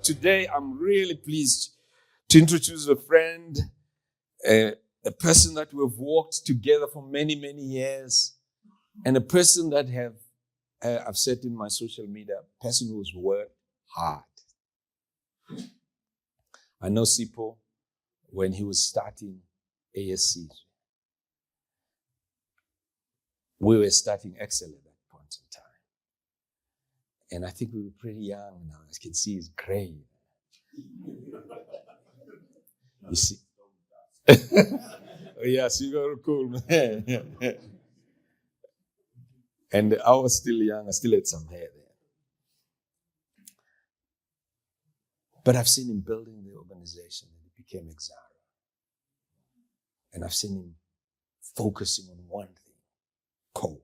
today I'm really pleased to introduce a friend, a person that we've worked together for many, many years, and a person that I've said in my social media, a person who's worked hard. I know Sipho when he was starting ASC. We were starting Excel at that point in time. And I think we were pretty young now. As you can see, he's gray. You see? Oh, yes, you got cool, man. And I was still young. I still had some hair there. But I've seen him building the organization, and it became Exaro. And I've seen him focusing on one thing, coal.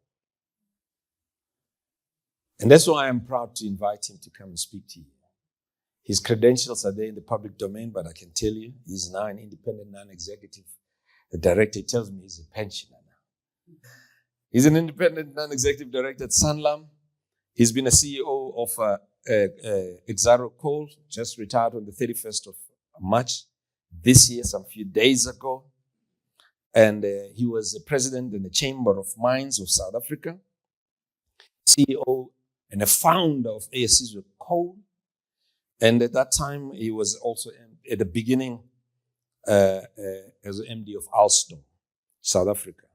And that's why I'm proud to invite him to come and speak to you. His credentials are there in the public domain, but I can tell you, he's now an independent non-executive director. He tells me he's a pensioner now. He's an independent non-executive director at Sanlam. He's been a CEO of Exaro Coal, just retired on the 31st of March this year, some few days ago. And he was the president in the Chamber of Mines of South Africa, CEO and a founder of ASC Coal. And at that time, he was also at the beginning as the MD of Alstom, South Africa.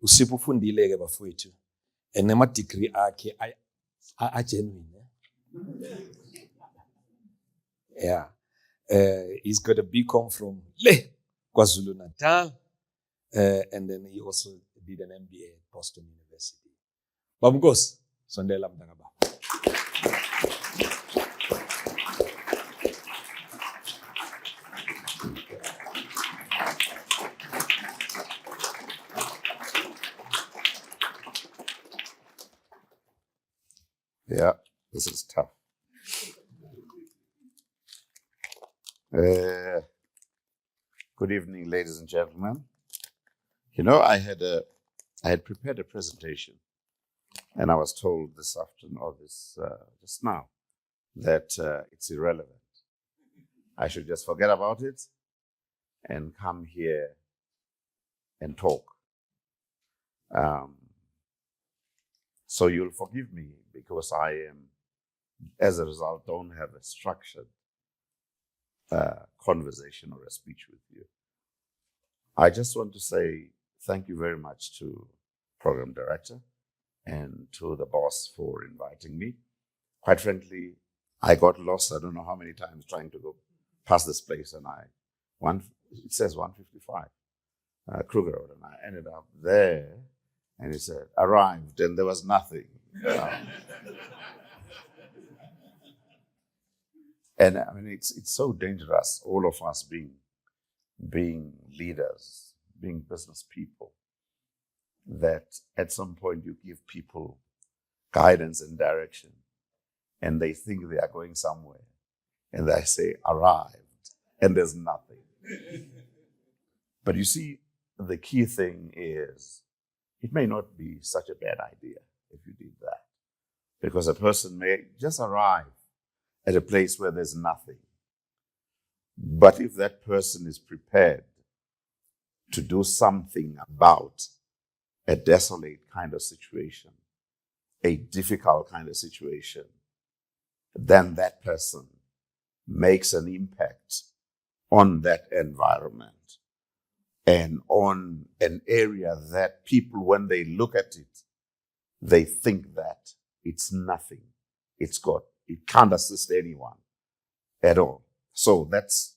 Sipho ufundile-ke bafowethu. And nema degree akhe genuine. Yeah. He's got a BCom from KwaZulu Natal. And then he also did an MBA at Boston University. Nkosi, sondela mntaka baba. Yeah, this is tough. Good evening, ladies and gentlemen. You know, I had prepared a presentation, and I was told this afternoon, or just now, that it's irrelevant. I should just forget about it and come here and talk. So you'll forgive me because I am, as a result, don't have a structured conversation or a speech with you. I just want to say thank you very much to Program Director and to the boss for inviting me. Quite frankly, I got lost, I don't know how many times trying to go past this place, and it says 155 Kruger Road, and I ended up there, and it said, arrived, and there was nothing. And I mean, it's so dangerous, all of us being leaders, being business people, that at some point you give people guidance and direction, and they think they are going somewhere, and they say, arrived, and there's nothing. But you see, the key thing is, it may not be such a bad idea if you did that, because a person may just arrive at a place where there's nothing. But if that person is prepared to do something about a desolate kind of situation, a difficult kind of situation, then that person makes an impact on that environment and on an area that people, when they look at it, they think that it's nothing. It can't assist anyone at all. So that's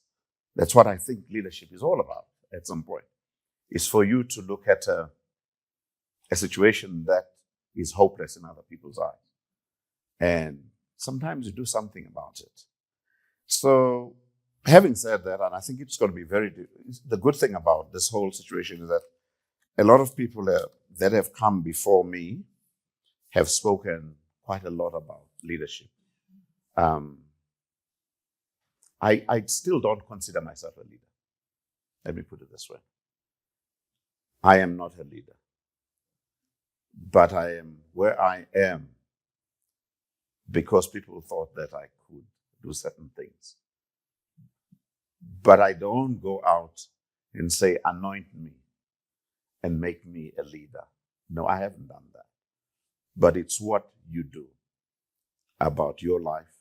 what I think leadership is all about at some point. Is for you to look at a situation that is hopeless in other people's eyes. And sometimes you do something about it. So having said that, and I think it's going to be the good thing about this whole situation is that a lot of people that have come before me have spoken quite a lot about leadership. I still don't consider myself a leader. Let me put it this way. I am not a leader, but I am where I am because people thought that I could do certain things. But I don't go out and say, anoint me and make me a leader. No, I haven't done that. But it's what you do about your life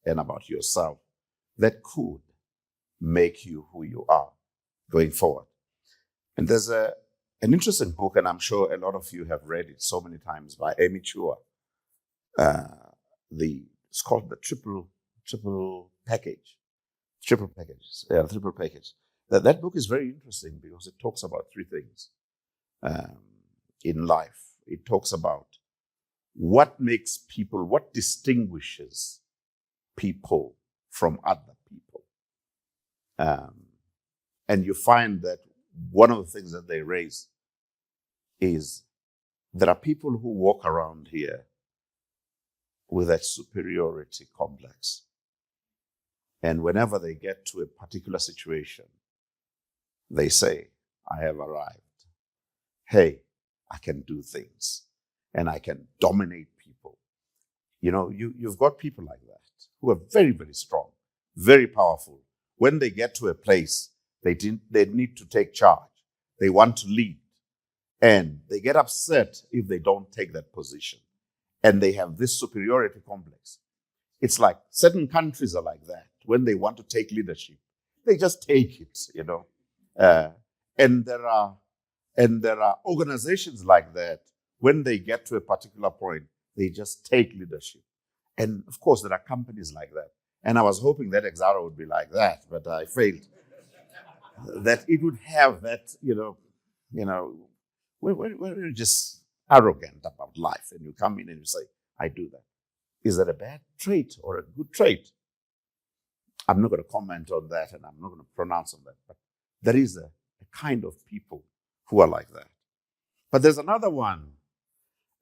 and about yourself that could make you who you are going forward. And there's an interesting book, and I'm sure a lot of you have read it so many times, by Amy Chua. It's called the triple package. Triple package. Yeah, triple package. That book is very interesting because it talks about three things in life. It talks about what makes people, what distinguishes people from other people. And you find that one of the things that they raise is there are people who walk around here with that superiority complex. And whenever they get to a particular situation, they say, I have arrived. Hey, I can do things and I can dominate people. You know, you've got people like that who are very, very strong, very powerful. When they get to a place, they need to take charge. They want to lead. And they get upset if they don't take that position. And they have this superiority complex. It's like certain countries are like that. When they want to take leadership, they just take it, you know. And there are organizations like that. When they get to a particular point, they just take leadership. And of course, there are companies like that. And I was hoping that Exara would be like that, but I failed. That it would have that, we're just arrogant about life. And you come in and you say, I do that. Is that a bad trait or a good trait? I'm not going to comment on that, and I'm not going to pronounce on that. But there is a kind of people who are like that. But there's another one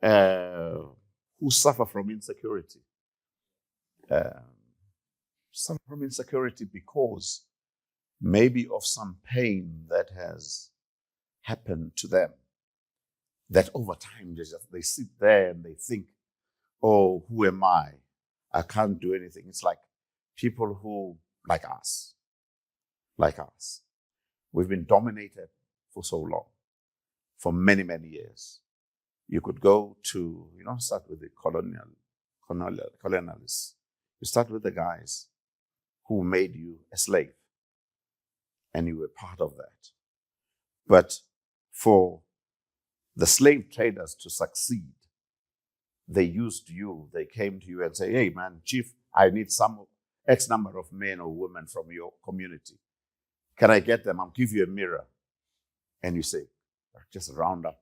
who suffer from insecurity. Suffer from insecurity because maybe of some pain that has happened to them. That over time they sit there and they think, oh, who am I? I can't do anything. It's like people who, like us, we've been dominated for so long, for many, many years. You could go to, start with the colonialists. You start with the guys who made you a slave, and you were part of that. But for the slave traders to succeed, they used you. They came to you and say, hey, man, chief, I need some X number of men or women from your community. Can I get them? I'll give you a mirror. And you say, just round up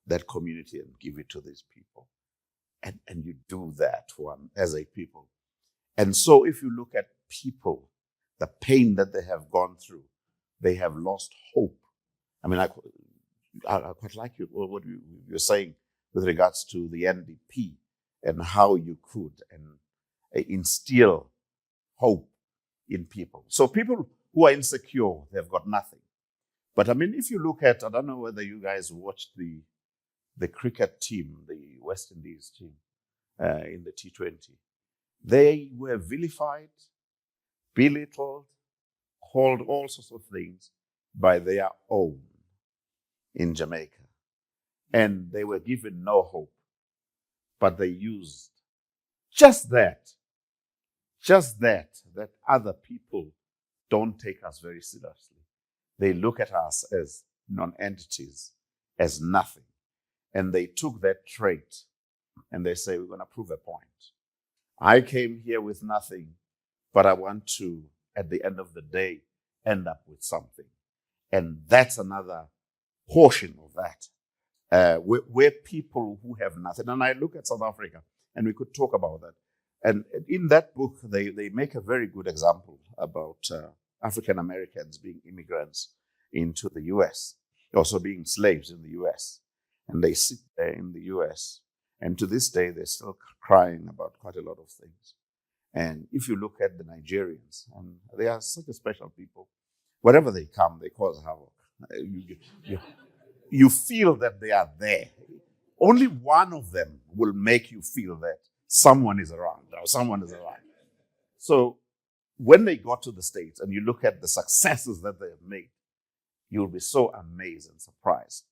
that community and give it to these people. And you do that as a people. And so if you look at people, the pain that they have gone through, they have lost hope. I mean, I quite like what you're saying with regards to the NDP and how you could instill hope in people. So people who are insecure, they've got nothing. But I mean, if you look at, I don't know whether you guys watched the cricket team, the West Indies team in the T20. They were vilified, belittled, called all sorts of things by their own in Jamaica. And they were given no hope. But they used just that other people don't take us very seriously. They look at us as non-entities, as nothing. And they took that trait and they say, we're going to prove a point. I came here with nothing, but I want to, at the end of the day, end up with something. And that's another portion of that, where people who have nothing. And I look at South Africa, and we could talk about that. And in that book, they make a very good example about African Americans being immigrants into the U.S., also being slaves in the U.S. And they sit there in the U.S., and to this day, they're still crying about quite a lot of things. And if you look at the Nigerians, and they are such a special people, wherever they come, they cause havoc. You feel that they are there. Only one of them will make you feel that someone is around, or someone is around. So when they got to the States and you look at the successes that they have made, you'll be so amazed and surprised.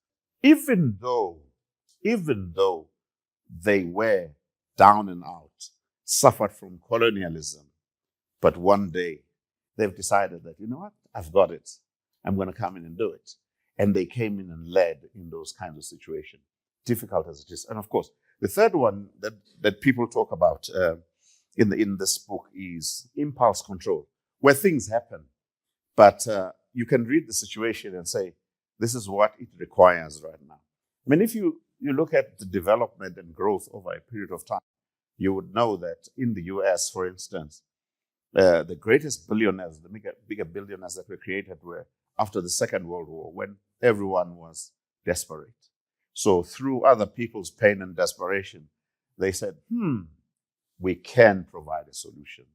Even though they were down and out, suffered from colonialism, but one day they've decided that, you know what, I've got it. I'm going to come in and do it. And they came in and led in those kinds of situations, difficult as it is. And of course, the third one that people talk about in this book is impulse control, where things happen, but you can read the situation and say, this is what it requires right now. I mean, if you look at the development and growth over a period of time, you would know that in the US, for instance, the greatest billionaires, the bigger billionaires that were created were after the Second World War, when everyone was desperate. So through other people's pain and desperation, they said, we can provide a solution.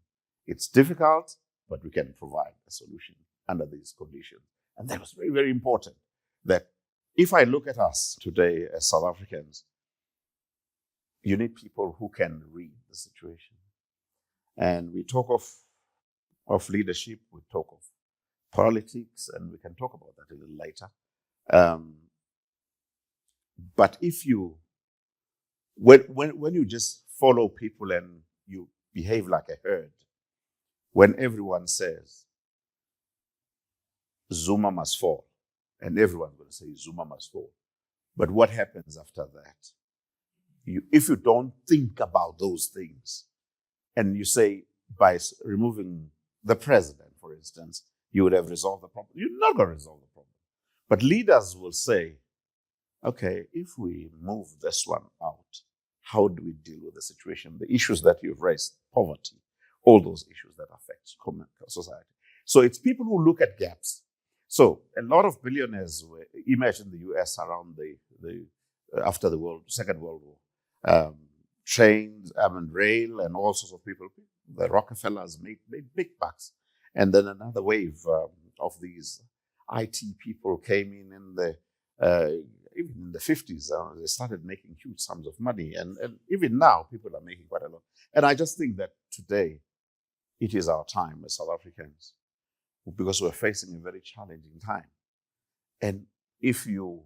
It's difficult, but we can provide a solution under these conditions. And that was very, very important. That if I look at us today as South Africans, you need people who can read the situation. And we talk of leadership, we talk of politics, and we can talk about that a little later. But if you, when you just follow people and you behave like a herd, when everyone says Zuma must fall, and everyone's going to say Zuma must fall, but what happens after that? If you don't think about those things, and you say by removing the president, for instance, you would have resolved the problem. You're not going to resolve the problem. But leaders will say, okay, if we move this one out, how do we deal with the situation? The issues that you've raised, poverty, all those issues that affect society. So it's people who look at gaps. So a lot of billionaires were emerged in the US around the after the Second World War. Trains, rail, and all sorts of people. The Rockefellers made big bucks. And then another wave of these IT people came in the even in the 50s. They started making huge sums of money. And even now, people are making quite a lot. And I just think that today, it is our time as South Africans, because we're facing a very challenging time. And if you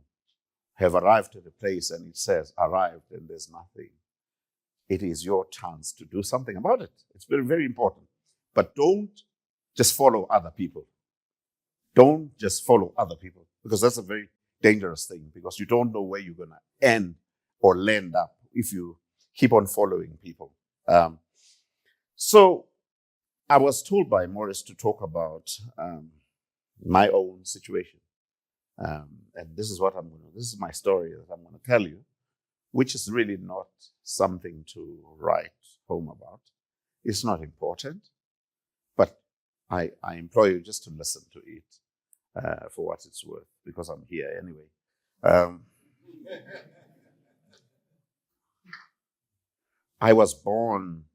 have arrived at a place and it says arrived and there's nothing, it is your chance to do something about it. It's very, very important. But don't just follow other people. Don't just follow other people, because that's a very dangerous thing, because you don't know where you're going to end or land up if you keep on following people. So I was told by Morris to talk about my own situation. And this is what this is my story that I'm going to tell you, which is really not something to write home about. It's not important, but I implore you just to listen to it for what it's worth, because I'm here anyway. I was born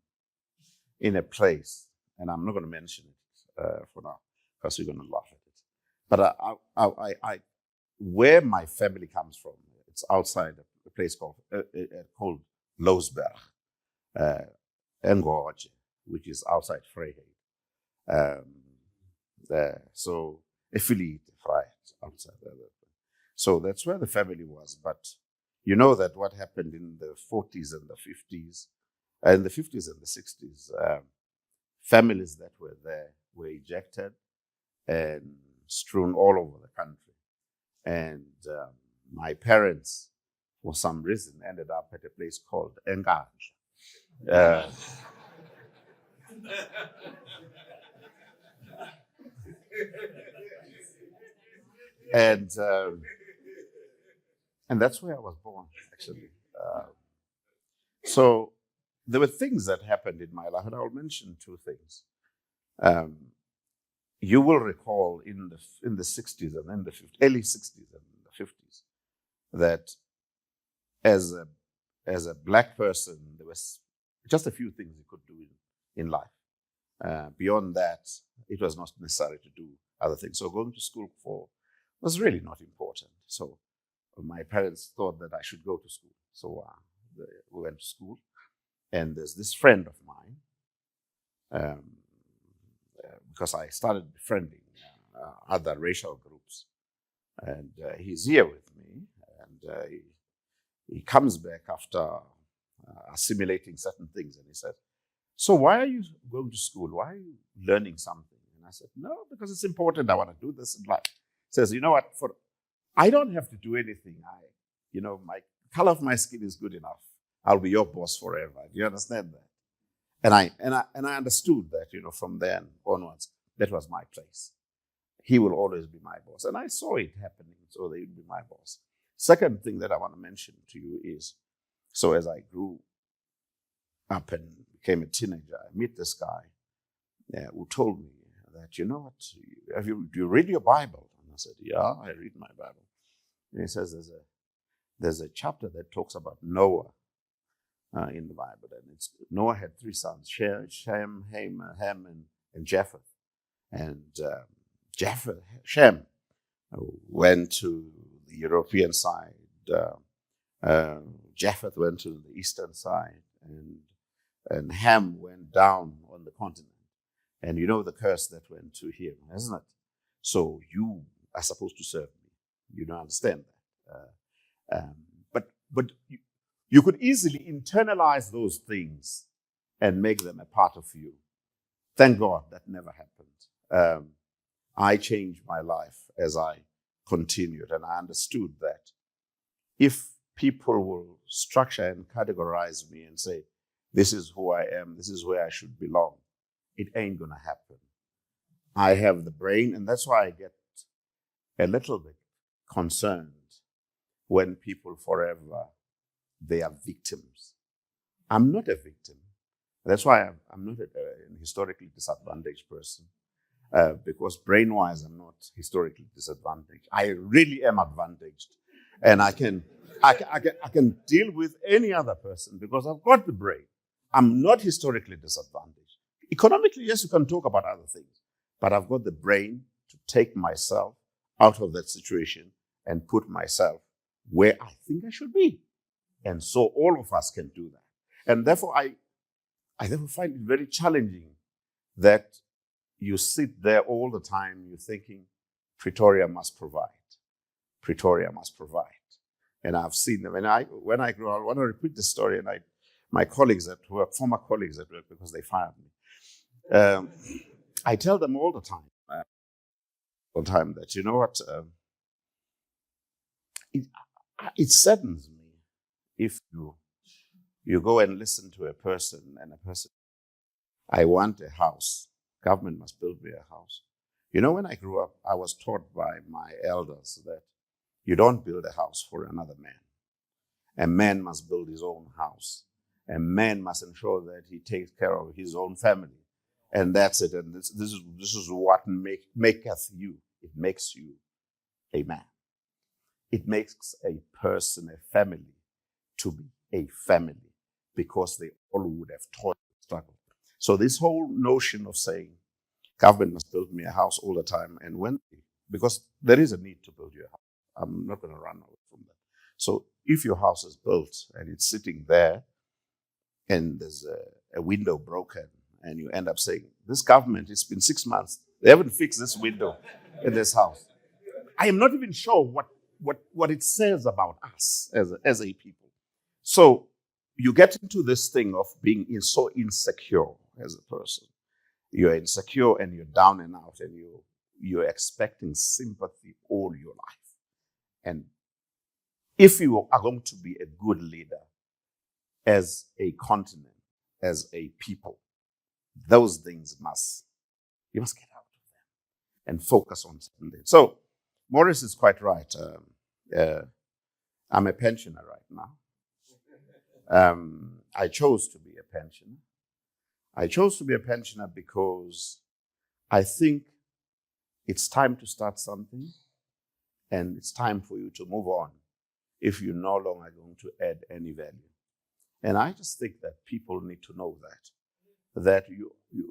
in a place, and I'm not going to mention it for now, because you're going to laugh at it. But I where my family comes from, it's outside a place called Lousberg, Ngoje, which is outside Vryheid. So affiliate outside there. So that's where the family was. But you know that what happened in the 40s and the 50s, in the 50s and the 60s, families that were there were ejected and strewn all over the country. And my parents, for some reason, ended up at a place called Engaj. And that's where I was born, actually. So there were things that happened in my life, and I'll mention two things. You will recall in the 60s and in the early 60s and the 50s that as a black person, there was just a few things you could do in life. Beyond that, it was not necessary to do other things. So going to school was really not important. So my parents thought that I should go to school. So we went to school, and there's this friend of mine. because I started befriending other racial groups. And he's here with me, and he comes back after assimilating certain things, and he said, "So why are you going to school? Why are you learning something?" And I said, "No, because it's important. I want to do this in life." He says, "You know what? I don't have to do anything. My color of my skin is good enough. I'll be your boss forever." Do you understand that? And I understood that, from then onwards, that was my place. He will always be my boss. And I saw it happening, so they would be my boss. Second thing that I want to mention to you is, so as I grew up and became a teenager, I met this guy who told me that, "You know what, do you read your Bible?" And I said, "Yeah, I read my Bible." And he says, there's a chapter that talks about Noah in the Bible. And Noah had 3 sons, Shem, Ham, and Japheth. And Shem went to the European side. Japheth went to the eastern side. And Ham went down on the continent. And you know the curse that went to him, isn't it? So you are supposed to serve me. You don't understand that. But you could easily internalize those things and make them a part of you. Thank God that never happened. I changed my life as I continued, and I understood that if people will structure and categorize me and say, "This is who I am, this is where I should belong," it ain't going to happen. I have the brain, and that's why I get a little bit concerned when people forever, they are victims. I'm not a victim. That's why I'm not a historically disadvantaged person. Because brain-wise, I'm not historically disadvantaged. I really am advantaged. And I can deal with any other person because I've got the brain. I'm not historically disadvantaged. Economically, yes, you can talk about other things, but I've got the brain to take myself out of that situation and put myself where I think I should be. And so all of us can do that. And therefore, I therefore find it very challenging that you sit there all the time, you're thinking, Pretoria must provide. Pretoria must provide. And I've seen them. And when I grew up, I want to repeat the story, and my colleagues at work, former colleagues at work, because they fired me, I tell them all the time that, you know what, it saddens me if you go and listen to a person, and a person, "I want a house. Government must build me a house." You know, when I grew up, I was taught by my elders that you don't build a house for another man. A man must build his own house. A man must ensure that he takes care of his own family. And that's it. And this is what maketh you. It makes you a man. It makes a person, a family, to be a family, because they all would have taught the struggle. So this whole notion of saying, government must build me a house all the time, and because there is a need to build you a house. I'm not going to run away from that. So if your house is built and it's sitting there and there's a window broken, and you end up saying, "This government, it's been 6 months, they haven't fixed this window in this house," I am not even sure what it says about us as a people. So you get into this thing of being so insecure as a person. You're insecure and you're down and out, and you're expecting sympathy all your life. And if you are going to be a good leader as a continent, as a people, those things you must get out of them and focus on something. So Morris is quite right. I'm a pensioner right now. I chose to be a pensioner. I chose to be a pensioner because I think it's time to start something, and it's time for you to move on if you're no longer going to add any value. And I just think that people need to know that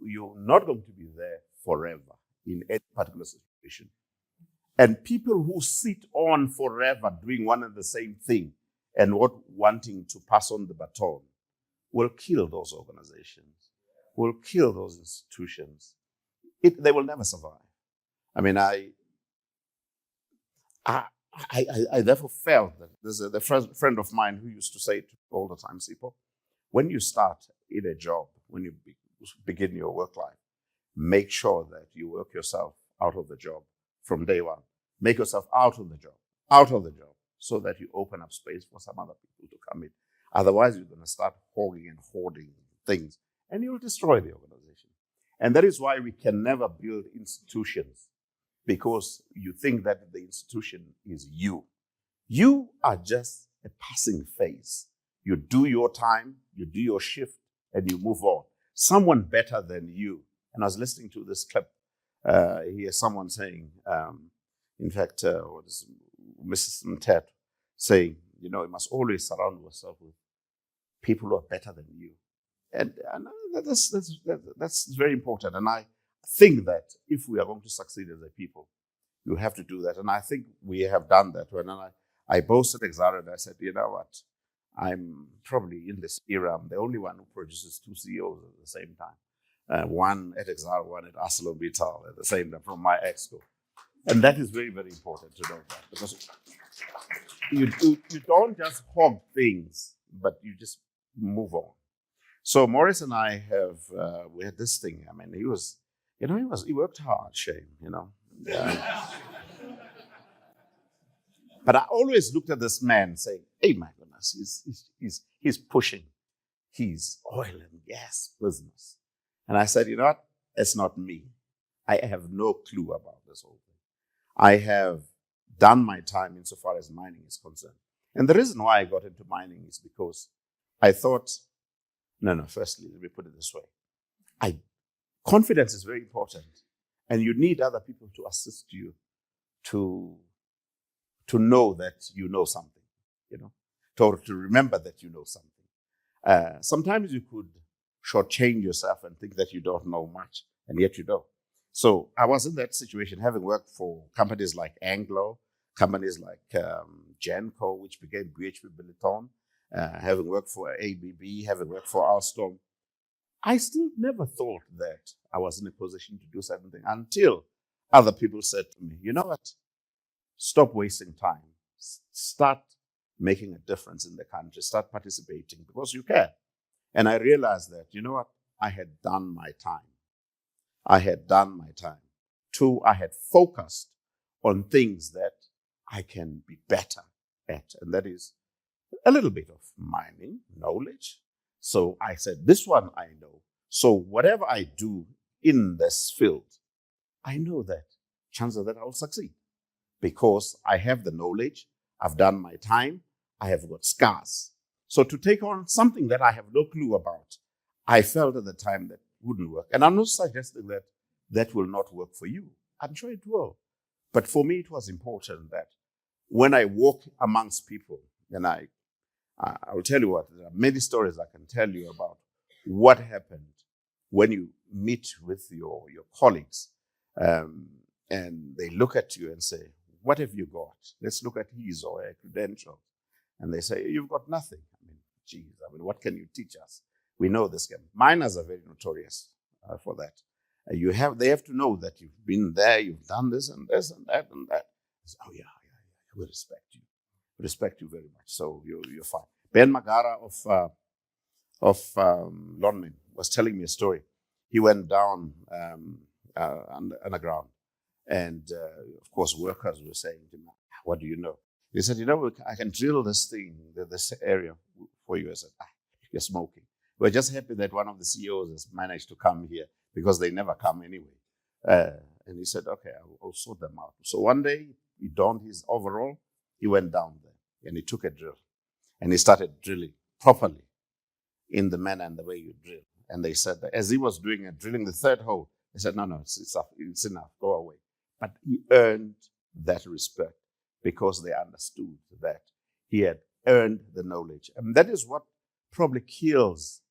you're not going to be there forever in any particular situation. And people who sit on forever doing one and the same thing and wanting to pass on the baton will kill those organizations, will kill those institutions. they will never survive. I mean, I therefore felt that there's a friend of mine who used to say it all the time, Sipho, when you start in a job, when you begin your work life, make sure that you work yourself out of the job from day one. Make yourself out of the job, so that you open up space for some other people to come in. Otherwise, you're going to start hogging and hoarding things, and you'll destroy the organization. And that is why we can never build institutions, because you think that the institution is you. You are just a passing phase. You do your time, you do your shift, and you move on. Someone better than you. And I was listening to this clip. Here, someone saying, in fact, what is Mrs. Mtet saying, you must always surround yourself with people who are better than you. And that's very important. And I think that if we are going to succeed as a people, you have to do that. And I think we have done that. When I boasted Exara and I said, you know what, I'm probably in this era, I'm the only one who produces 2 CEOs at the same time. One at Exara, one at ArcelorMittal at the same time from my exco. And that is very, very important to know that, because you don't just hog things, but you just move on. So Morris and I we had this thing. I mean, he worked hard, shame, But I always looked at this man saying, hey, my goodness, he's pushing his oil and gas business. And I said, you know what? It's not me. I have no clue about this whole thing. I have done my time insofar as mining is concerned. And the reason why I got into mining is because I thought, firstly, let me put it this way. Confidence is very important. And you need other people to assist you to know that you know something, to remember that you know something. Sometimes you could shortchange yourself and think that you don't know much, and yet you don't. So I was in that situation, having worked for companies like Anglo, companies like Genco, which became BHP Billiton, having worked for ABB, having worked for Alstom. I still never thought that I was in a position to do something until other people said to me, you know what? Stop wasting time. Start making a difference in the country. Start participating because you can. And I realized that, you know what? I had done my time. I had done my time. 2, I had focused on things that I can be better at. And that is a little bit of mining knowledge. So I said, this one I know. So whatever I do in this field, I know that chances that I'll succeed because I have the knowledge. I've done my time. I have got scars. So to take on something that I have no clue about, I felt at the time that wouldn't work. And I'm not suggesting that that will not work for you. I'm sure it will. But for me, it was important that when I walk amongst people, and I will tell you what, there are many stories I can tell you about what happened when you meet with your colleagues and they look at you and say, what have you got? Let's look at his or her credentials. And they say, you've got nothing. What can you teach us? We know this game. Miners are very notorious for that. They have to know that you've been there, you've done this and this and that and that. Say, oh yeah, we respect you. We respect you very much. So you're fine. Ben Magara of Lonmin was telling me a story. He went down underground, and of course workers were saying to him, "What do you know?" He said, I can drill this thing, this area for you. I said, you're smoking. We're just happy that one of the CEOs has managed to come here because they never come anyway. And he said, okay, I'll sort them out. So one day he donned his overall, he went down there and he took a drill and he started drilling properly in the manner and the way you drill. And they said that as he was drilling the third hole, he said, no, it's enough, go away. But he earned that respect because they understood that he had earned the knowledge. And that is what probably kills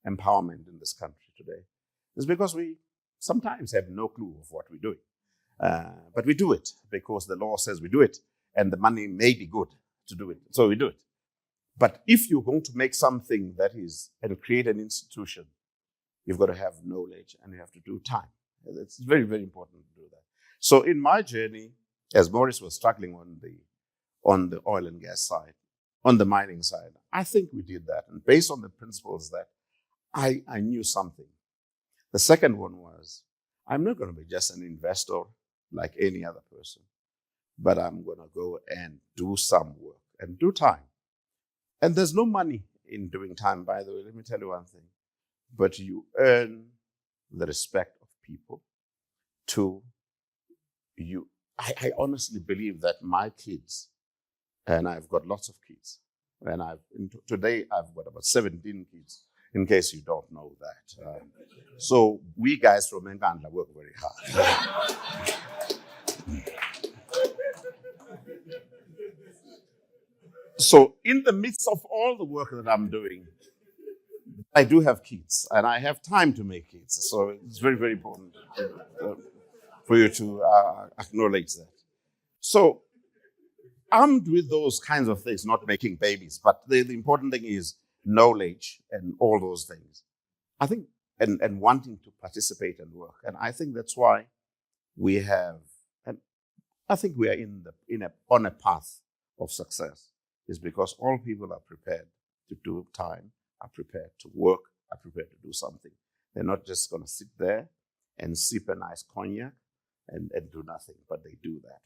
empowerment in this country today. It's because we sometimes have no clue of what we're doing. But we do it because the law says we do it, and the money may be good to do it. So we do it. But if you're going to make something that is and create an institution, you've got to have knowledge and you have to do time. It's very, very important to do that. So in my journey, as Maurice was struggling on the oil and gas side, on the mining side, I think we did that. And based on the principles that I knew something. The second one was, I'm not going to be just an investor like any other person, but I'm going to go and do some work and do time. And there's no money in doing time, by the way. Let me tell you one thing. But you earn the respect of people to you. I honestly believe that my kids, and I've got lots of kids, and today I've got about 17 kids, in case you don't know that. So we guys from Nkandla work very hard. So in the midst of all the work that I'm doing, I do have kids, and I have time to make kids. So it's very, very important for you to acknowledge that. So armed with those kinds of things, not making babies, but the important thing is knowledge and all those things. I think, and wanting to participate and work. And I think that's why we have, and I think we are on a path of success, is because all people are prepared to do time, are prepared to work, are prepared to do something. They're not just going to sit there and sip a nice cognac and do nothing, but they do that.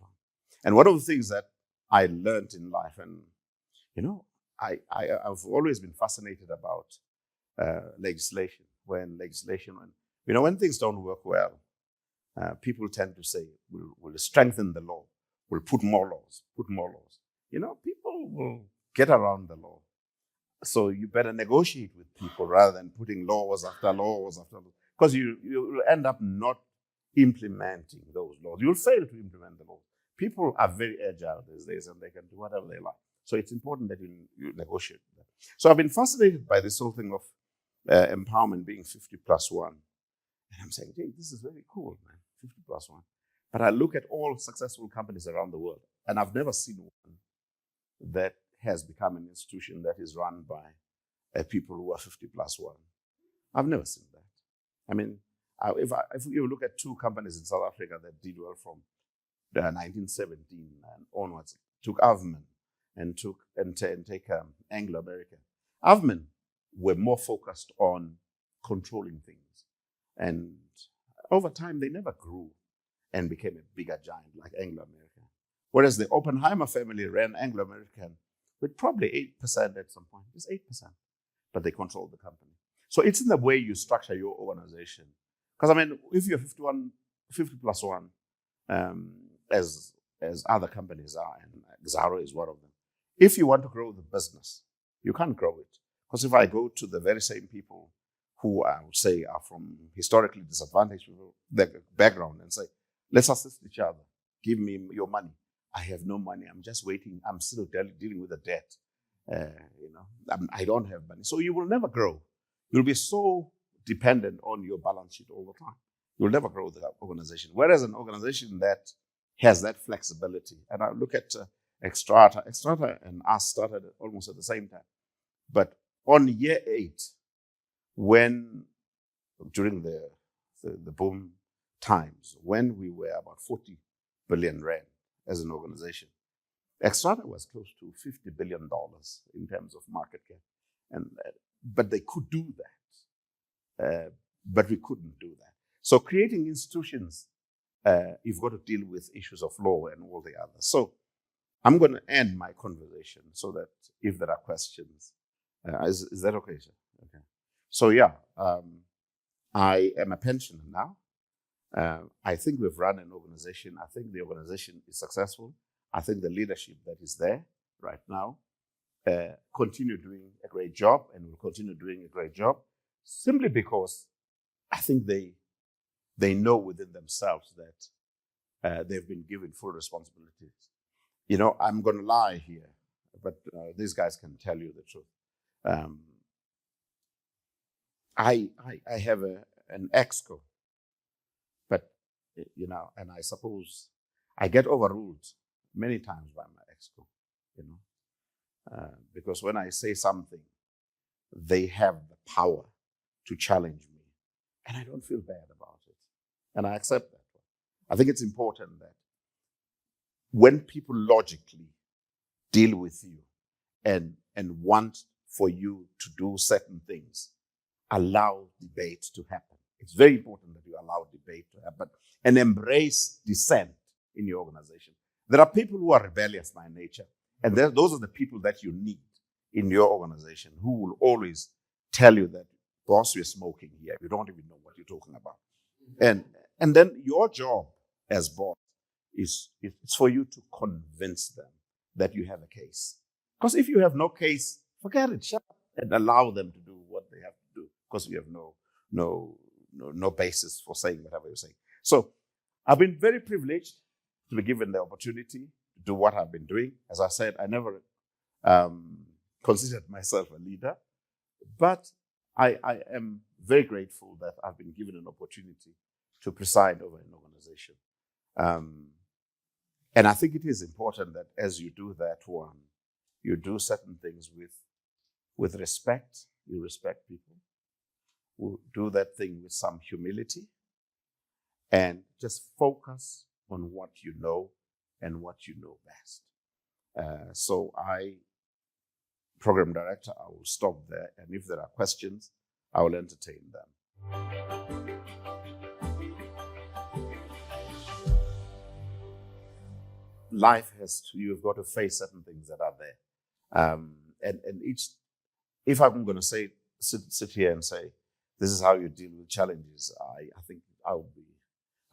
And one of the things that I learned in life, and I've always been fascinated about legislation. When things don't work well, people tend to say, we'll strengthen the law, we'll put more laws. People will get around the law. So you better negotiate with people rather than putting laws after laws after laws, because you will end up not implementing those laws. You'll fail to implement the laws. People are very agile these days, and they can do whatever they like. So it's important that you negotiate with them. So I've been fascinated by this whole thing of empowerment being 50+1. And I'm saying, hey, this is very cool, man, 50+1. But I look at all successful companies around the world, and I've never seen one that has become an institution that is run by people who are 50+1. I've never seen that. I mean, if you look at two companies in South Africa that did well from 1917 and onwards, took Avman and take Anglo American. Avman were more focused on controlling things, and over time they never grew and became a bigger giant like Anglo American. Whereas the Oppenheimer family ran Anglo American with probably 8% at some point, just 8%, but they controlled the company. So it's in the way you structure your organization. Because I mean, if you're 50+1, as other companies are, and Xaro is one of them. If you want to grow the business, you can't grow it. Because if I go to the very same people who I would say are from historically disadvantaged people, their background, and say, let's assist each other, give me your money. I have no money, I'm just waiting, I'm still dealing with the debt. I don't have money. So you will never grow. You'll be so dependent on your balance sheet all the time. You'll never grow the organization. Whereas an organization that has that flexibility, and I look at Xstrata and us started almost at the same time. But on year 8, during the boom times, when we were about 40 billion rand as an organization, Xstrata was close to $50 billion in terms of market cap. But they could do that. But we couldn't do that. So creating institutions, you've got to deal with issues of law and all the others. So I'm going to end my conversation so that if there are questions, is that okay, sir? Okay. So yeah, I am a pensioner now. I think we've run an organization. I think the organization is successful. I think the leadership that is there right now continue doing a great job and will continue doing a great job simply because I think they know within themselves that they've been given full responsibilities. I'm going to lie here, but these guys can tell you the truth. I have an exco, but and I suppose I get overruled many times by my exco, because when I say something, they have the power to challenge me, and I don't feel bad about it. And I accept that. I think it's important that when people logically deal with you and want for you to do certain things, allow debate to happen. It's very important that you allow debate to happen and embrace dissent in your organization. There are people who are rebellious by nature, and those are the people that you need in your organization, who will always tell you that, boss, we're smoking here. You don't even know what you're talking about. And then your job as boss is it's for you to convince them that you have a case. Because if you have no case, forget it, shut up, and allow them to do what they have to do, because you have no basis for saying whatever you're saying. So I've been very privileged to be given the opportunity to do what I've been doing. As I said, I never considered myself a leader, but I am very grateful that I've been given an opportunity to preside over an organization. And I think it is important that as you do that one, you do certain things with respect. You respect people. You do that thing with some humility and just focus on what you know and what you know best. So Program Director, I will stop there. And if there are questions, I will entertain them. Life you've got to face certain things that are there. And if I'm going to sit here and say, this is how you deal with challenges, I think I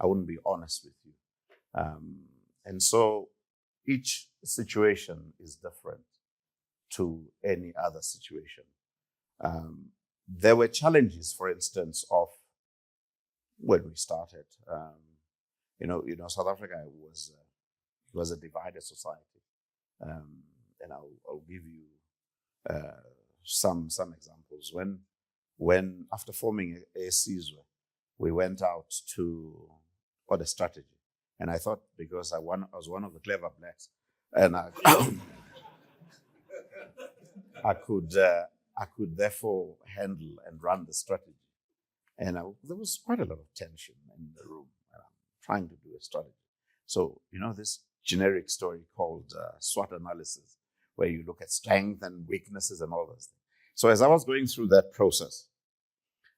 wouldn't be honest with you. And so each situation is different to any other situation. There were challenges, for instance, of when we started. South Africa was a divided society, and I'll give you some examples. When after forming a Sizwe, we went out on a strategy, and I thought, because I was one of the clever blacks, and I could therefore handle and run the strategy. And there was quite a lot of tension in the room, and I'm trying to do a strategy. So, this generic story called SWOT analysis, where you look at strengths and weaknesses and all those things. So as I was going through that process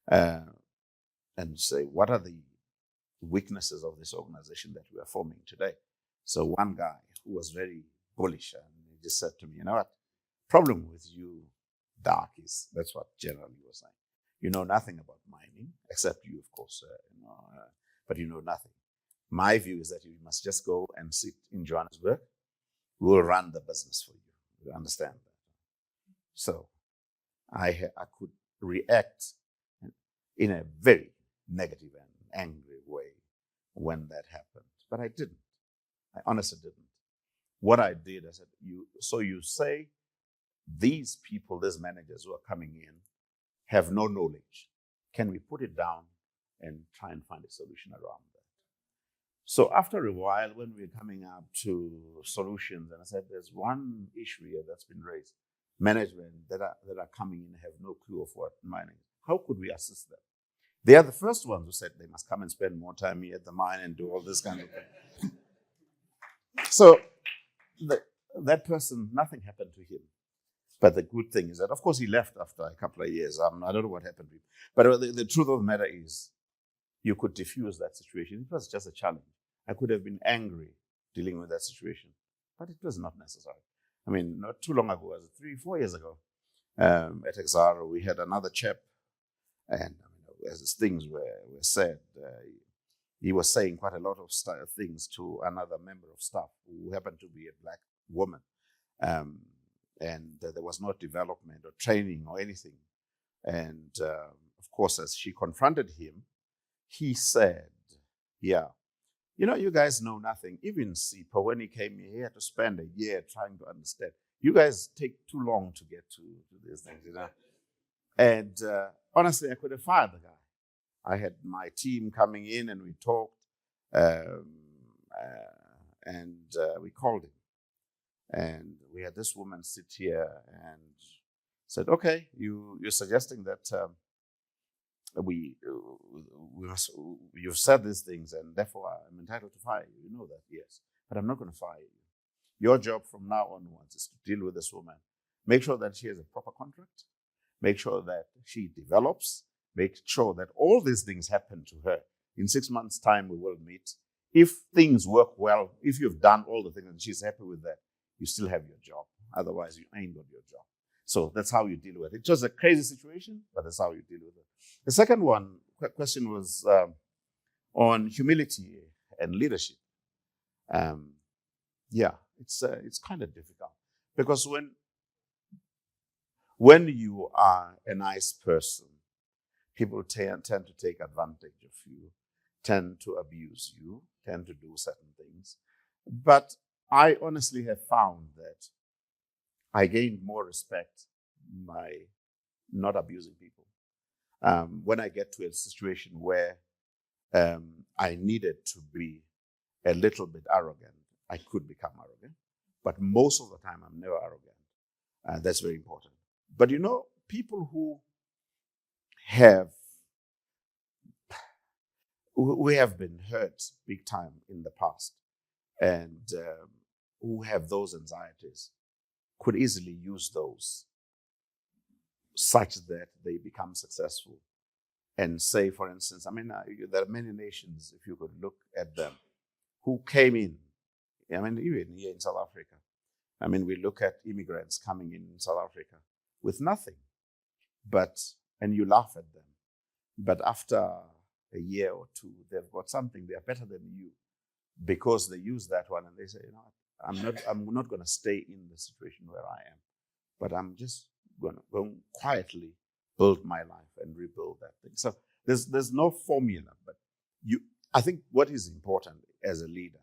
and say, what are the weaknesses of this organization that we are forming today? So one guy who was very bullish, and he just said to me, you know what, problem with you, Dark, is, that's what generally he was saying, you know nothing about mining, except you, of course, but you know nothing. My view is that you must just go and sit in Johannesburg. We will run the business for you. You understand that? So I could react in a very negative and angry way when that happened, but I didn't. I honestly didn't. What I did, I said, you say these people, these managers who are coming in, have no knowledge. Can we put it down and try and find a solution around that? So after a while, when we're coming up to solutions, and I said, there's one issue here that's been raised. Management that are coming in have no clue of what mining is. How could we assist them? They are the first ones who said they must come and spend more time here at the mine and do all this kind of thing. So that person, nothing happened to him. But the good thing is that, of course, he left after a couple of years. I don't know what happened to him. But the truth of the matter is, you could diffuse that situation. It was just a challenge. I could have been angry dealing with that situation, but it was not necessary. I mean, not too long ago, was it 3-4 years ago, at Exaro, we had another chap, and as things were said, he was saying quite a lot of things to another member of staff who happened to be a black woman, and there was no development or training or anything. And of course, as she confronted him, he said, yeah, you guys know nothing. Even Sipho, when he came here, he had to spend a year trying to understand. You guys take too long to get to these things, And honestly, I could have fired the guy. I had my team coming in, and we talked, and we called him. And we had this woman sit here and said, okay, you're suggesting that we must, you've said these things, and therefore I'm entitled to fire you. You know that, yes. But I'm not going to fire you. Your job from now onwards is to deal with this woman. Make sure that she has a proper contract. Make sure that she develops. Make sure that all these things happen to her. In 6 months' time, we will meet. If things work well, if you've done all the things and she's happy with that, you still have your job. Otherwise, you ain't got your job. So that's how you deal with it. It's just a crazy situation, but that's how you deal with it. The second question was on humility and leadership. Yeah, it's kind of difficult because when you are a nice person, people tend to take advantage of you, tend to abuse you, tend to do certain things. But I honestly have found that I gained more respect by not abusing people. When I get to a situation where I needed to be a little bit arrogant, I could become arrogant. But most of the time, I'm never arrogant. That's very important. But people who have been hurt big time in the past and who have those anxieties could easily use those such that they become successful. And say, for instance, there are many nations, if you could look at them, who came in. Even here in South Africa. We look at immigrants coming in South Africa with nothing, and you laugh at them. But after a year or two, they've got something. They are better than you because they use that one and they say, I'm not going to stay in the situation where I am, but I'm just going to go quietly build my life and rebuild that thing. So there's no formula, but I think what is important as a leader,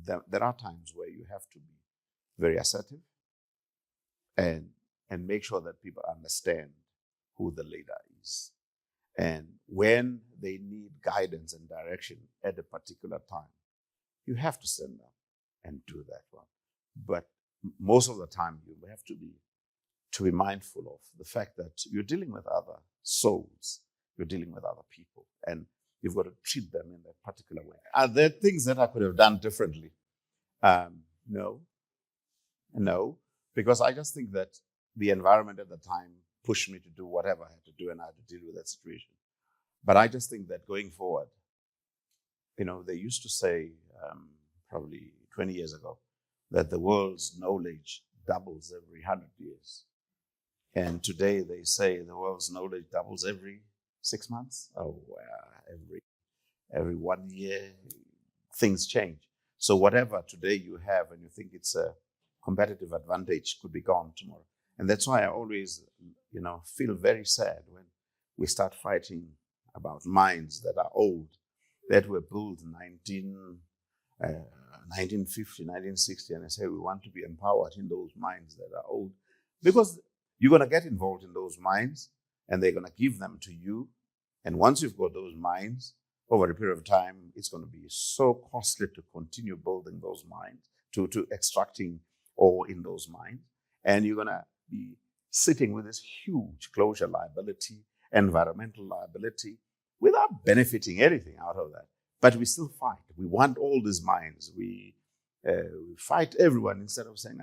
there are times where you have to be very assertive and make sure that people understand who the leader is. And when they need guidance and direction at a particular time, you have to stand up and do that one. But most of the time, you have to be mindful of the fact that you're dealing with other souls, you're dealing with other people, and you've got to treat them in that particular way. Are there things that I could have done differently? No, because I just think that the environment at the time pushed me to do whatever I had to do, and I had to deal with that situation. But I just think that going forward, they used to say probably 20 years ago that the world's knowledge doubles every 100 years. And today they say the world's knowledge doubles every 6 months. Every 1 year, things change. So whatever today you have and you think it's a competitive advantage could be gone tomorrow. And that's why I always, feel very sad when we start fighting about mines that are old, that were built in 1950, 1960, and I say we want to be empowered in those mines that are old, because you're going to get involved in those mines and they're going to give them to you. And once you've got those mines, over a period of time, it's going to be so costly to continue building those mines, to extracting ore in those mines. And you're going to be sitting with this huge closure liability, environmental liability, without benefiting anything out of that. But we still fight. We want all these mines. We fight everyone instead of saying,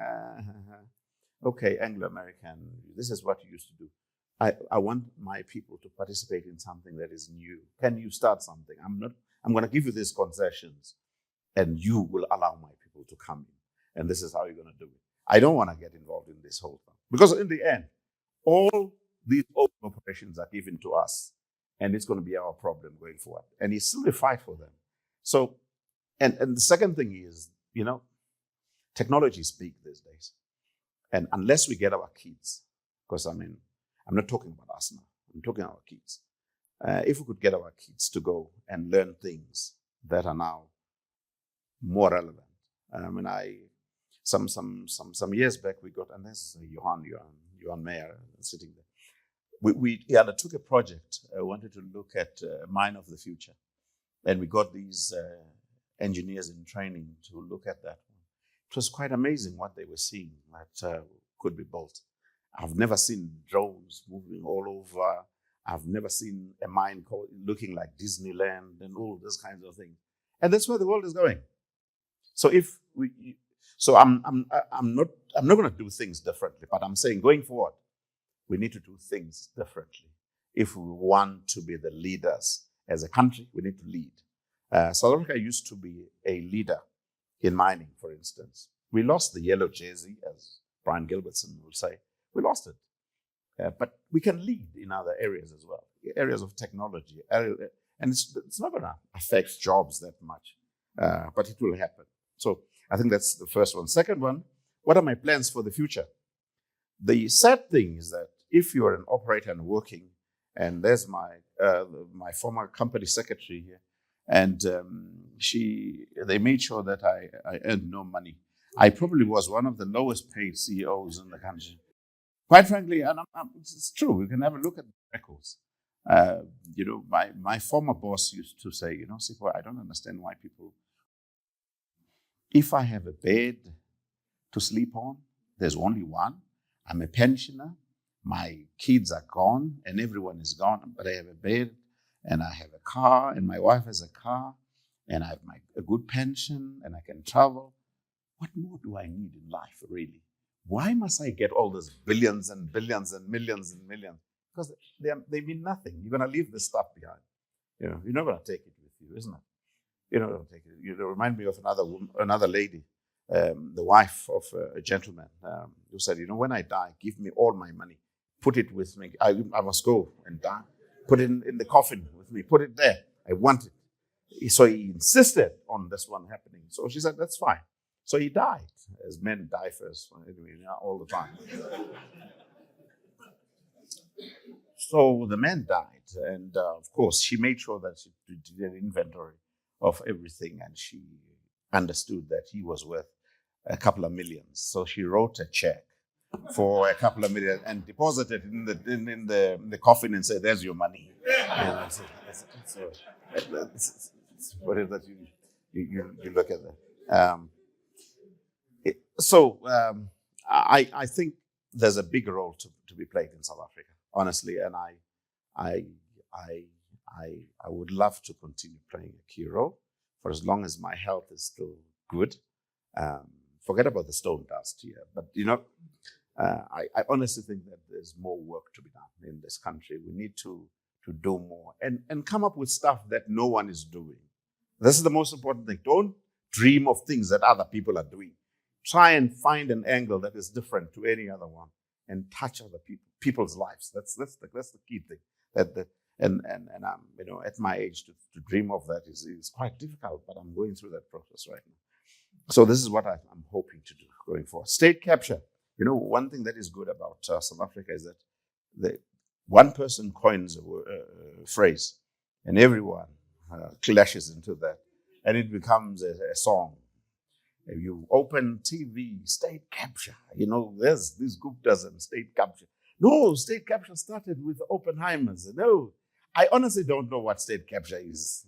okay, Anglo-American, this is what you used to do. I want my people to participate in something that is new. Can you start something? I'm going to give you these concessions and you will allow my people to come in. And this is how you're going to do it. I don't want to get involved in this whole thing. Because in the end, all these open operations are given to us and it's going to be our problem going forward. And it's still a fight for them. So, and the second thing is, technology is big these days. And unless we get our kids, because I'm not talking about us now, I'm talking about our kids. If we could get our kids to go and learn things that are now more relevant. Some years back we got, and this is Johan Mayer sitting there. We undertook a project. I wanted to look at mine of the future, and we got these engineers in training to look at that. It was quite amazing what they were seeing that could be built. I've never seen drones moving all over I've never seen a mine looking like Disneyland and all those kinds of things. And that's where the world is going. So I'm not going to do things differently, but I'm saying going forward, we need to do things differently. If we want to be the leaders as a country, we need to lead. South Africa used to be a leader in mining, for instance. We lost the yellow jersey, as Brian Gilbertson will say. We lost it. But we can lead in other areas as well, areas of technology. And it's not going to affect jobs that much, but it will happen. So I think that's the first one. Second one, what are my plans for the future? The sad thing is that if you're an operator and working, and there's my former company secretary here, and they made sure that I earned no money. I probably was one of the lowest paid CEOs in the country. Quite frankly, and it's true, we can have a look at the records. My former boss used to say, Sipho, I don't understand why people, if I have a bed to sleep on, there's only one. I'm a pensioner, my kids are gone, and everyone is gone, but I have a bed, and I have a car, and my wife has a car, and I have a good pension, and I can travel. What more do I need in life, really? Why must I get all those billions and billions and millions and millions? Because they mean nothing. You're going to leave this stuff behind. You're not going to take it with you, isn't it? You're not going to take it. You remind me of another lady, the wife of a gentleman who said, when I die, give me all my money. Put it with me. I must go and die. Put it in the coffin with me. Put it there. I want it. So he insisted on this one happening. So she said, that's fine. So he died, as men die first, all the time. So the man died, and of course, she made sure that she did an inventory of everything, and she understood that he was worth a couple of millions. So she wrote a check for a couple of million and deposited it in the coffin and said, "There's your money." And so what is that? You look at that. I think there's a big role to be played in South Africa, honestly, and I would love to continue playing a key role for as long as my health is still good. Forget about the stone dust here, but I honestly think that there's more work to be done in this country. We need to do more and come up with stuff that no one is doing. This is the most important thing. Don't dream of things that other people are doing. Try and find an angle that is different to any other one and touch other people's lives. That's the key thing. And I'm at my age to dream of that is quite difficult, but I'm going through that process right now. So this is what I'm hoping to do going forward. State capture. One thing that is good about South Africa is that one person coins a phrase, and everyone clashes into that, and it becomes a song. If you open TV, state capture, there's these Guptas and state capture. No, state capture started with Oppenheimer's. No, I honestly don't know what state capture is,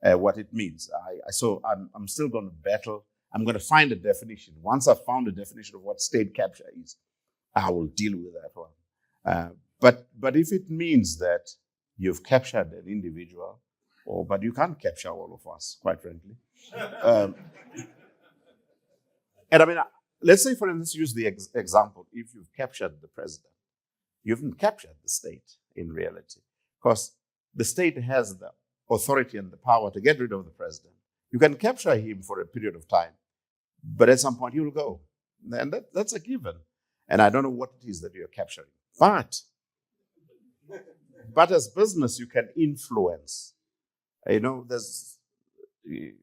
what it means. So I'm still going to battle. I'm going to find a definition. Once I've found a definition of what state capture is, I will deal with that one. But if it means that you've captured an individual, but you can't capture all of us, quite frankly. And let's say, for instance, use the example, if you've captured the president, you haven't captured the state in reality, because the state has the authority and the power to get rid of the president. You can capture him for a period of time, but at some point he will go. And that's a given. And I don't know what it is that you're capturing. But as business, you can influence. There's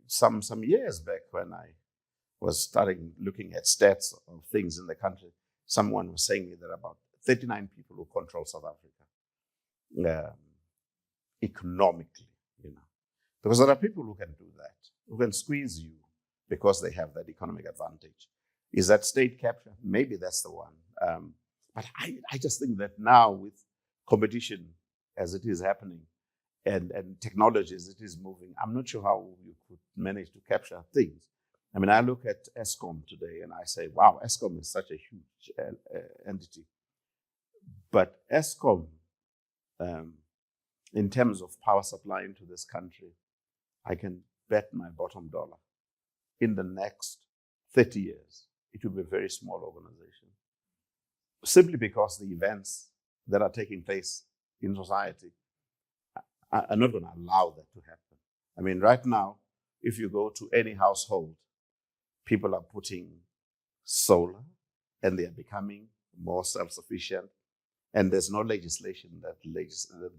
some years back when I was starting looking at stats of things in the country, someone was saying me there are about 39 people who control South Africa economically, because there are people who can do that, who can squeeze you because they have that economic advantage. Is that state capture? Maybe that's the one. But I just think that now with competition as it is happening and technology as it is moving, I'm not sure how you could manage to capture things. I look at Eskom today and I say, wow, Eskom is such a huge entity. But Eskom in terms of power supply into this country, I can bet my bottom dollar in the next 30 years, it will be a very small organization. Simply because the events that are taking place in society are not going to allow that to happen. I mean, right now, if you go to any household, people are putting solar and they are becoming more self-sufficient. And there's no legislation that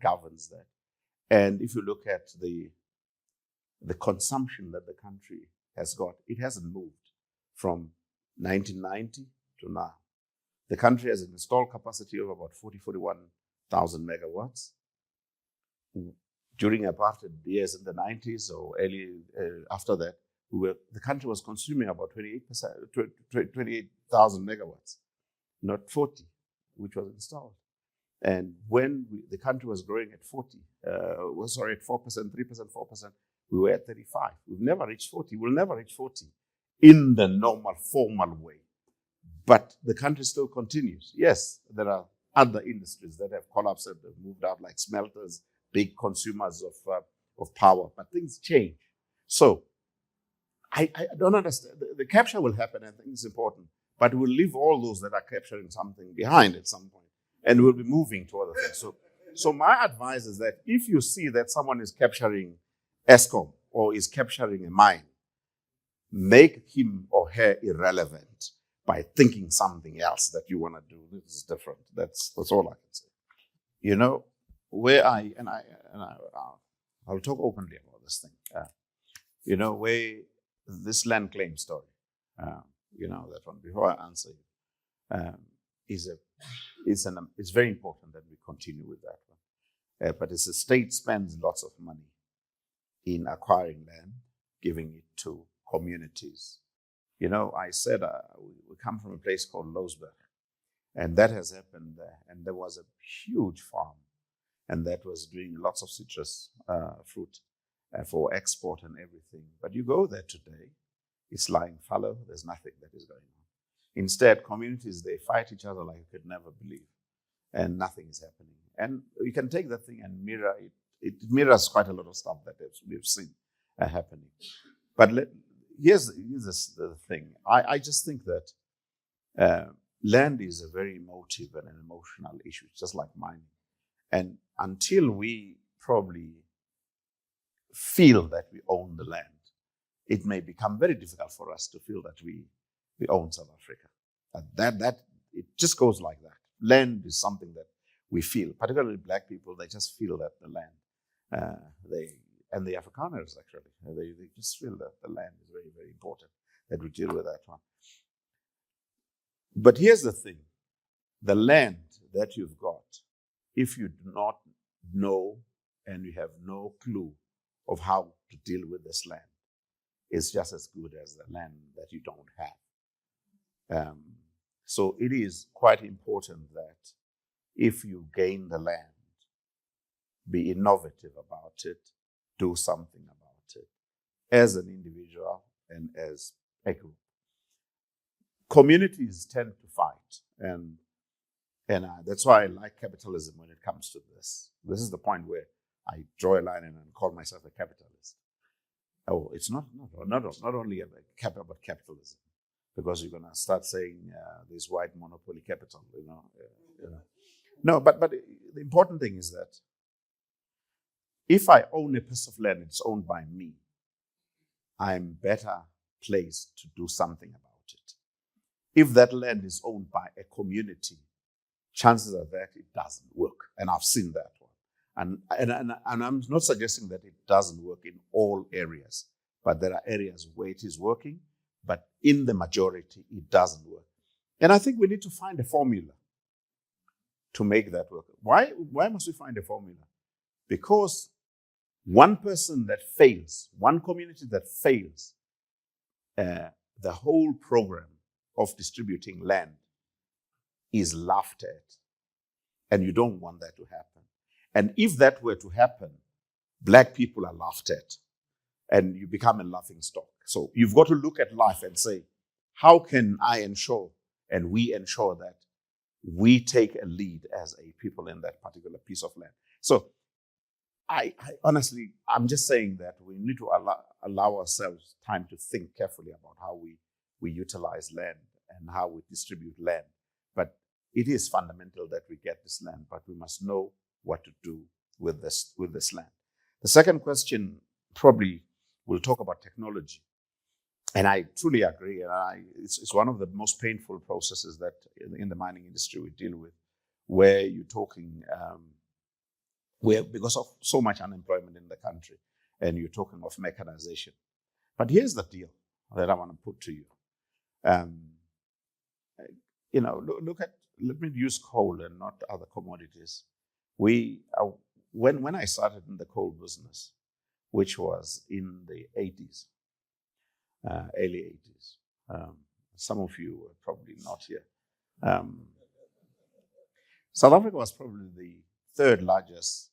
governs that. And if you look at the consumption that the country has got, it hasn't moved from 1990 to now. The country has an installed capacity of about 41,000 megawatts. During apartheid years in the 90s or early after that, the country was consuming about 28,000 megawatts, not 40, which was installed. And when the country was growing at 4%, 3%, 4%, we were at 35. We've never reached 40. We'll never reach 40 in the normal, formal way. But the country still continues. Yes, there are other industries that have collapsed and have moved out, like smelters, big consumers of power, but things change. So I don't understand. The capture will happen, I think it's important, but we'll leave all those that are capturing something behind at some point, and we'll be moving to other things. So my advice is that if you see that someone is capturing ESCOM or is capturing a mine, make him or her irrelevant by thinking something else that you want to do. This is different. That's all I can say. You know, I'll talk openly about this thing. You know, where this land claim story, you know, that one, before I answer you, it's very important that we continue with that one. But as the state spends lots of money in acquiring land, giving it to communities. You know, I said we come from a place called Lowsburg, and that has happened there. And there was a huge farm, and that was doing lots of citrus fruit for export and everything. But you go there today, it's lying fallow. There's nothing that is going on. Instead, communities, they fight each other like you could never believe, and nothing is happening. And you can take that thing and mirror it. It mirrors quite a lot of stuff that we've seen happening. But here's the thing. I just think that land is a very emotive and an emotional issue, just like mining. And until we probably feel that we own the land, it may become very difficult for us to feel that we own South Africa. That it just goes like that. Land is something that we feel, particularly Black people. They just feel that the land, and the Afrikaners actually, they just feel that the land is very, very important, that we deal with that one. But here's the thing: the land that you've got, if you do not know and you have no clue of how to deal with this land, is just as good as the land that you don't have. So it is quite important that if you gain the land, be innovative about it, do something about it, as an individual and as a group. Communities tend to fight, and that's why I like capitalism when it comes to this. This is the point where I draw a line and call myself a capitalist. Oh, it's not only about capitalism, because you're going to start saying this white monopoly capital, you know. No, but the important thing is that if I own a piece of land, it's owned by me, I'm better placed to do something about it. If that land is owned by a community, chances are that it doesn't work. And I've seen that one. And I'm not suggesting that it doesn't work in all areas, but there are areas where it is working, but in the majority, it doesn't work. And I think we need to find a formula to make that work. Why must we find a formula? Because one person that fails, one community that fails, the whole program of distributing land is laughed at. And you don't want that to happen. And if that were to happen, Black people are laughed at, and you become a laughing stock. So you've got to look at life and say, how can I ensure, and we ensure that we take a lead as a people in that particular piece of land? So I honestly, I'm just saying that we need to allow ourselves time to think carefully about how we utilize land and how we distribute land. But it is fundamental that we get this land, but we must know what to do with this land. The second question probably will talk about technology. And I truly agree. And it's one of the most painful processes that in the mining industry we deal with, where you're talking, where because of so much unemployment in the country, and you're talking of mechanization. But here's the deal that I want to put to you. Let me use coal and not other commodities. When I started in the coal business, which was in the 80s, early 80s. Some of you were probably not here. South Africa was probably the third largest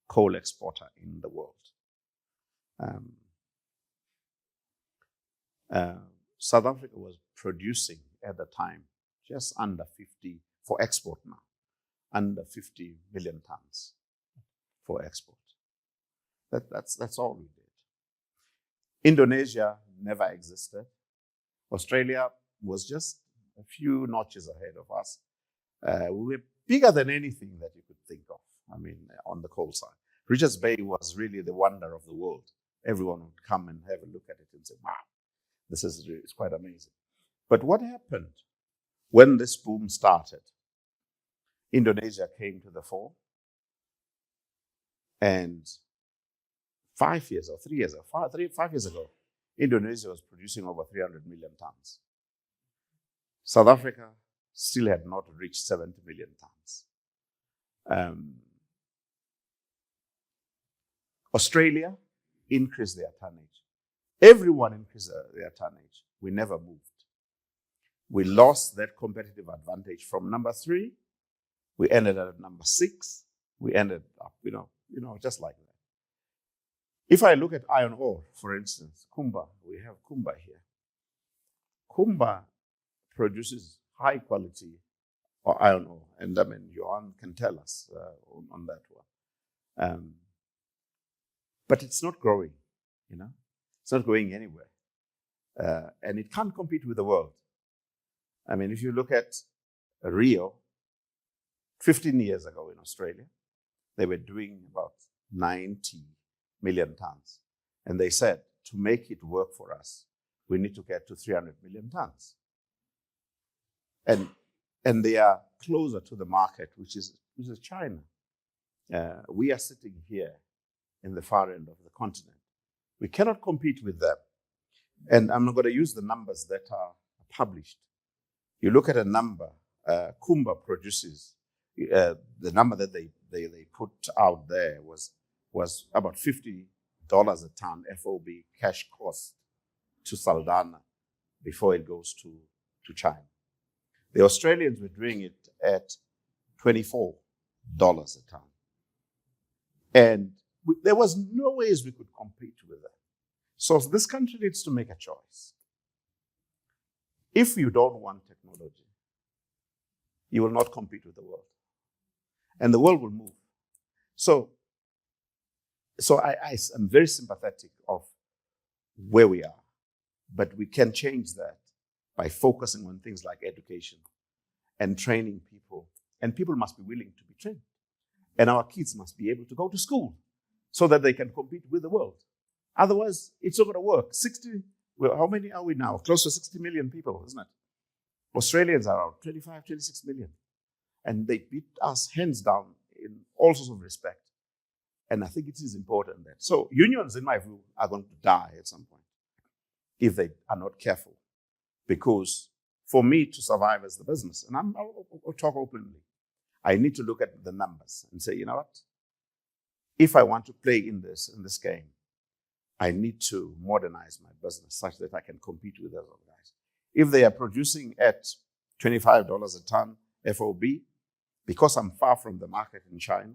coal exporter in the world. South Africa was producing at the time just under 50 for export now, under 50 million tons for export. That's all we did. Indonesia never existed. Australia was just a few notches ahead of us. We were bigger than anything that you could think of, on the coal side. Richards Bay was really the wonder of the world. Everyone would come and have a look at it and say, wow, it's quite amazing. But what happened when this boom started? Indonesia came to the fore, and 5 years or 3 years or 5 years ago, Indonesia was producing over 300 million tons. South Africa still had not reached 70 million tons. Australia increased their tonnage. Everyone increased their tonnage. We never moved. We lost that competitive advantage from number 3. We ended at number 6. We ended up, just like that. If I look at iron ore, for instance, Kumba, we have Kumba here. Kumba produces high quality iron ore, and Johan can tell us on that one. But it's not growing, It's not going anywhere. And it can't compete with the world. If you look at Rio, 15 years ago in Australia, they were doing about 90 million tons. And they said, to make it work for us, we need to get to 300 million tons. And they are closer to the market, which is China. We are sitting here in the far end of the continent. We cannot compete with them. And I'm not going to use the numbers that are published. You look at a number, Kumba produces, the number that they put out there was about $50 a ton FOB cash cost to Saldanha before it goes to China. The Australians were doing it at $24 a ton. And there was no ways we could compete with that. So this country needs to make a choice. If you don't want technology, you will not compete with the world. And the world will move. So I am very sympathetic of where we are. But we can change that by focusing on things like education and training people. And people must be willing to be trained. And our kids must be able to go to school so that they can compete with the world. Otherwise, it's not going to work. How many are we now? Close to 60 million people, isn't it? Australians are around 25, 26 million. And they beat us hands down in all sorts of respect. And I think it is important that. So unions, in my view, are going to die at some point if they are not careful. Because for me to survive as the business, and I'll talk openly, I need to look at the numbers and say, you know what? If I want to play in this game, I need to modernize my business such that I can compete with those guys. If they are producing at $25 a ton FOB, because I'm far from the market in China,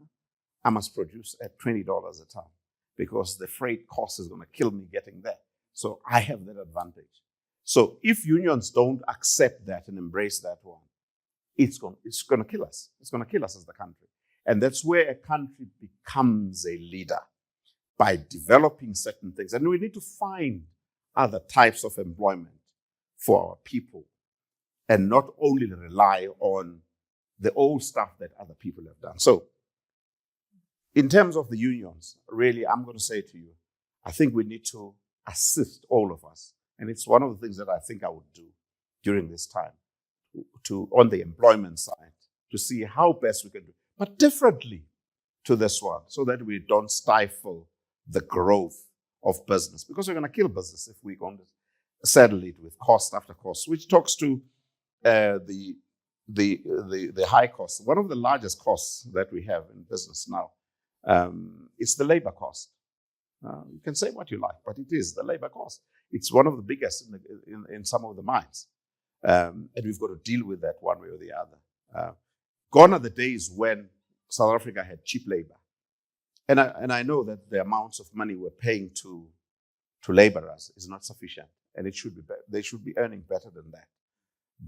I must produce at $20 a ton because the freight cost is going to kill me getting there. So I have that advantage. So if unions don't accept that and embrace that one, it's going to kill us. It's going to kill us as the country. And that's where a country becomes a leader, by developing certain things. And we need to find other types of employment for our people and not only rely on the old stuff that other people have done. So in terms of the unions, really, I'm going to say to you, I think we need to assist all of us. And it's one of the things that I think I would do during this time on the employment side, to see how best we can do, but differently to this one, so that we don't stifle the growth of business, because we're going to kill business if we going to saddle it with cost after cost, which talks to the high costs. One of the largest costs that we have in business now is the labor cost. You can say what you like, but it is the labor cost. It's one of the biggest in some of the mines, and we've got to deal with that one way or the other. Gone are the days when South Africa had cheap labor. And I know that the amounts of money we're paying to laborers is not sufficient, and it should be they should be earning better than that.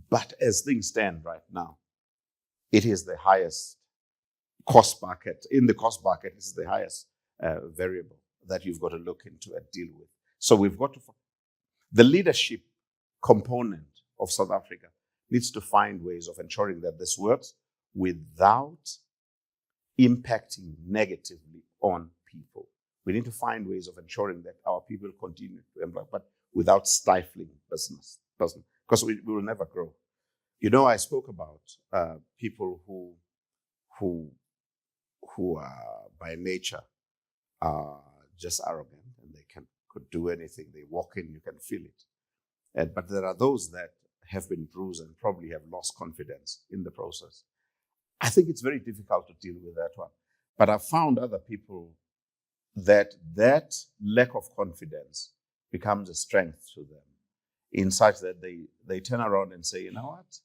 But as things stand right now, it is the highest cost bucket. In the cost bucket, it's the highest variable that you've got to look into and deal with. So we've got to, the leadership component of South Africa needs to find ways of ensuring that this works without impacting negatively on people. We need to find ways of ensuring that our people continue to employ, but without stifling business, because we will never grow. You know, I spoke about people who are by nature are just arrogant, and they could do anything. They walk in, you can feel it. But there are those that have been bruised and probably have lost confidence in the process. I think it's very difficult to deal with that one. But I've found other people that lack of confidence becomes a strength to them, in such that they turn around and say, you know what?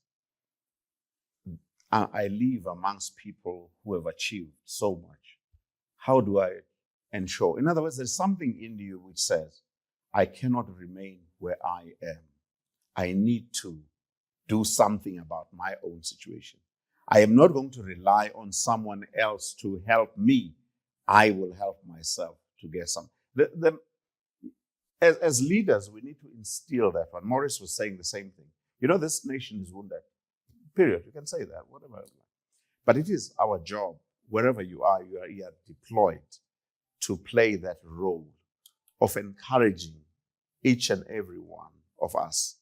I live amongst people who have achieved so much. How do I ensure? In other words, there's something in you which says, I cannot remain where I am. I need to do something about my own situation. I am not going to rely on someone else to help me. I will help myself to get some. As leaders, we need to instill that one. Morris was saying the same thing. You know, this nation is wounded. Period. You can say that, whatever. But it is our job, wherever you are deployed, to play that role of encouraging each and every one of us,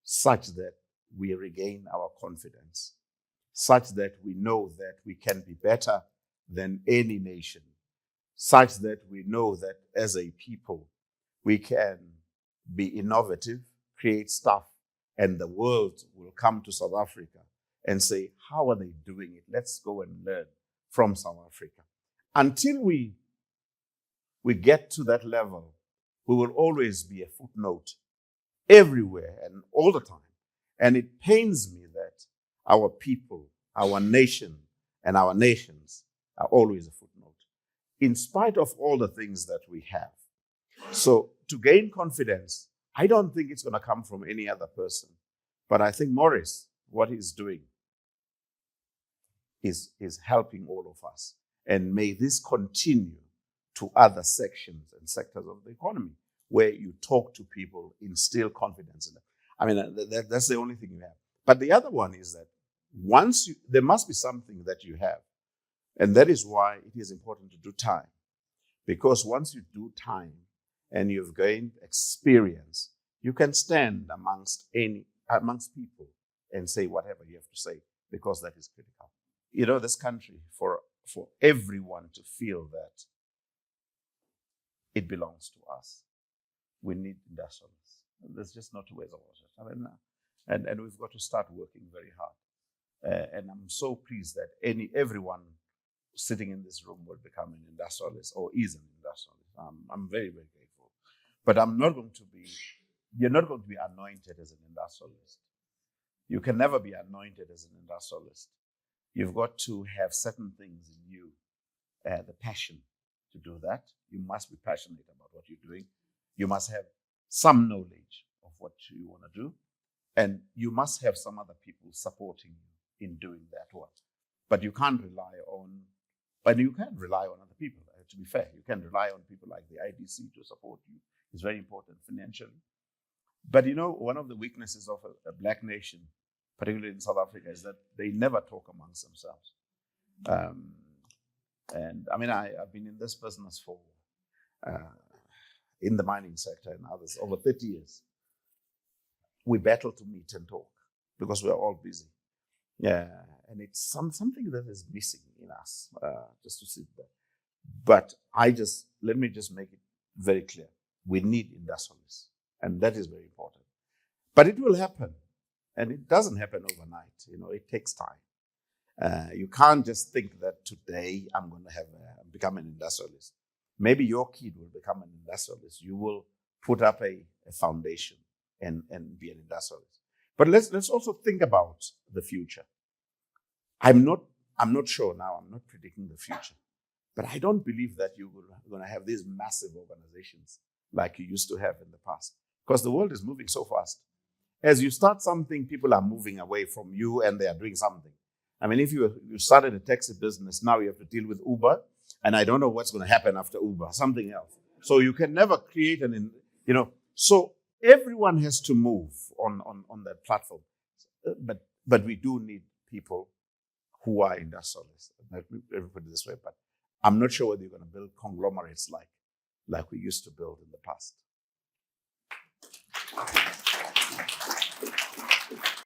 such that we regain our confidence, such that we know that we can be better than any nation, such that we know that as a people, we can be innovative, create stuff, and the world will come to South Africa and say, how are they doing it? Let's go and learn from South Africa. Until we get to that level, we will always be a footnote everywhere and all the time. And it pains me that our people, our nation, and our nations are always a footnote, in spite of all the things that we have. So to gain confidence, I don't think it's going to come from any other person. But I think Morris, what he's doing is helping all of us. And may this continue to other sections and sectors of the economy, where you talk to people, instill confidence in them. I mean, that's the only thing you have. But the other one is that there must be something that you have. And that is why it is important to do time. Because once you do time and you've gained experience, you can stand amongst people and say whatever you have to say, because that is critical. You know, this country, for everyone to feel that it belongs to us, we need industrialists. There's just no two ways about it. I mean, and we've got to start working very hard. And I'm so pleased that everyone sitting in this room will become an industrialist or is an industrialist. I'm very, very grateful. But you're not going to be anointed as an industrialist. You can never be anointed as an industrialist. You've got to have certain things in you, the passion to do that. You must be passionate about what you're doing. You must have some knowledge of what you want to do. And you must have some other people supporting you in doing that work. But you can't rely on But you can rely on other people, to be fair. You can rely on people like the IDC to support you. It's very important financially. But one of the weaknesses of a black nation, particularly in South Africa, is that they never talk amongst themselves. And I mean, I've been in this business for, in the mining sector and others, over 30 years. We battle to meet and talk because we're all busy. Yeah, and it's something that is missing in us, just to sit there. But let me just make it very clear. We need industrialists, and that is very important. But it will happen, and it doesn't happen overnight. It takes time. You can't just think that today I'm going to become an industrialist. Maybe your kid will become an industrialist. You will put up a foundation and be an industrialist. But let's also think about the future. I'm not sure now. I'm not predicting the future. But I don't believe that you're going to have these massive organizations like you used to have in the past, because the world is moving so fast. As you start something, people are moving away from you and they are doing something. I mean, if you started a taxi business, now you have to deal with Uber, and I don't know what's going to happen after Uber, something else. So you can never create so everyone has to move on that platform. But we do need people who are industrialists. Let me put it this way, but I'm not sure whether you're going to build conglomerates like we used to build in the past.